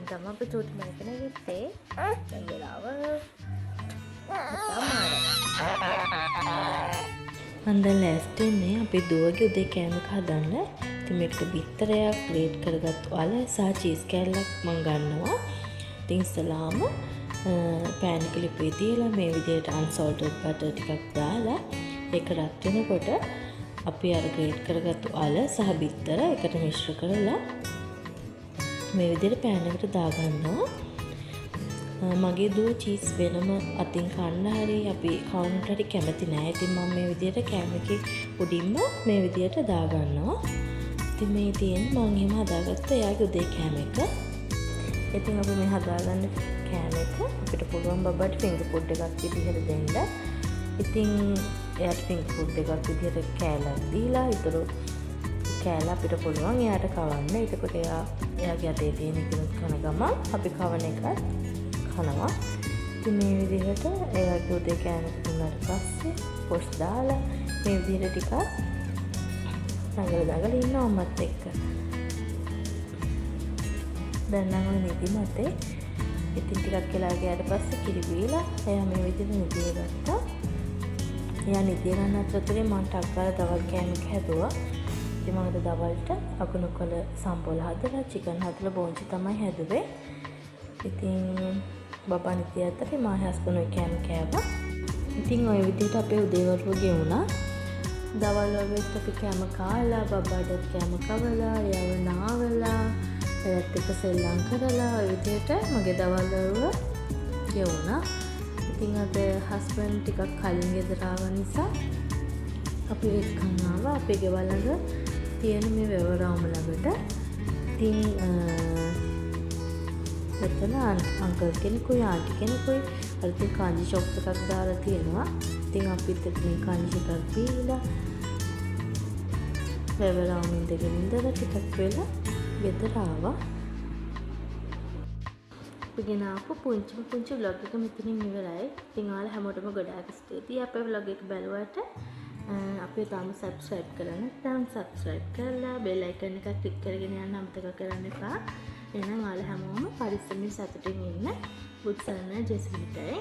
තමයි අපි චූටි මරගෙන ගිත්තේ. දැන් වෙලාව මම දැන් ලෑස්ති වෙන්නේ අපේ දුවගේ උදේ කෑමක හදන්න. ඉතින් මේකට බිත්තරයක් ග්‍රේට් කරගත්තු අල සහ චීස් කෑල්ලක් මම ගන්නවා. ඉතින් ඉස්සලාම පෑන් එක ලිපේ තියලා මේ විදිහට අන්සෝල්ටඩ් බටර් ටිකක් දාලා ඒක රත් වෙනකොට අපි අර ග්‍රේට් කරගත්තු අල සහ බිත්තර එකට මිශ්‍ර කරලා මේ විදිහට පෑන් එකට දාගන්නවා. මගේ දුව චීස් වෙනම අතින් කන්න හරි අපි කවුන්ටර් හරි කැමති නෑ. ඉතින් මම මේ විදිහට කෑම එකේ උඩින්ම මේ විදිහට දාගන්නවා. ඉතින් මේ තියෙන්නේ මම එහෙම හදාගත්ත එයාගේ උදේ කෑම එක. ඉතින් අපි මේ හදාගන්න කෑම එක අපිට පුළුවන් බබාට ෆින්ගර් ෆුඩ් එකක් විදිහට දෙන්න. ඉතින් එයාට ෆින්ගර් ෆුඩ් එකක් විදිහට කෑල්ලක් දීලා ඊටු කෑල්ල අපිට පුළුවන් එයාට කවන්න. එතකොට එයාගේ අතේ තියෙන කිනුත් කන ගමන් අපි කවන එකත් කනවා. ඉතින් මේ විදිහට එයාගේ උදේ කෑම දුන්නාට පස්සේ පොෂ් දාලා මේ විදිහට ටිකක් දඟල ඉන්නවා අම්මත් එක්ක. දැන් නම් නිදි මතේ. ඉතින් ටිකක් වෙලා ගියාට පස්සේ කිරි බීලා එයා මේ විදිහට නිදිය ගත්තා. එයා නිදිය ගන්න අතරතුරේ මම ටක් ගාලා දවල් කෑමක් හැදුවා. ඉතින් මම දවල්ට අකුණු කළ සම්බෝල හදලා චිකන් හදලා බෝන්චි තමයි හැදුවේ. ඉතින් බබා නිදිය අතරේ මම හස්බන්ඩ් ඔය කෑම කෑවා. ඉතින් ওই විදිහට අපේ උදේවරුව ගෙවුණා. දවල් වලට අපි කෑම කාලා බබාට කෑම කවලා එයාව නාවලා එයාත් එක්ක සෙල්ලම් කරලා ওই විදිහට මගේ දවල් වල ගෙවුණා. ඉතින් අද හස්බන්ඩ් ටිකක් කලින් ගෙදර ආව නිසා අපි එක්කන් ආවා අපේ ගෙවල් ළඟ තියෙන මේ වැවරාම ළඟට. ඉතින් මෙතන අංකල් කෙනෙකුයි ආන්ටි කෙනෙකුයි අලුතින් කාන්ජි ෂොප් එකක් දාලා තියෙනවා. ඉතින් අපිත් මේ කාන්ජි එකක් දීලා වැවරාම ඉඳලා ටිකක් වෙලා ගෙදර ආවා. අපි ගෙනාවු පුංචි vlog එක මෙතනින් ඉවරයි. ඉතින් ඔයාලා හැමෝටම ගොඩාක් ස්තුතියි අපේ vlog එක බලුවට. අපි තාම subscribe කරලා නැත්නම් subscribe කරලා bell icon එක click කරගෙන යන්න අමතක කරන්න එපා. එහෙනම් ඔයාලා හැමෝම පරිස්සමින් සතුටින් ඉන්න. බුත් සරණයි ජෙසිලිටයි.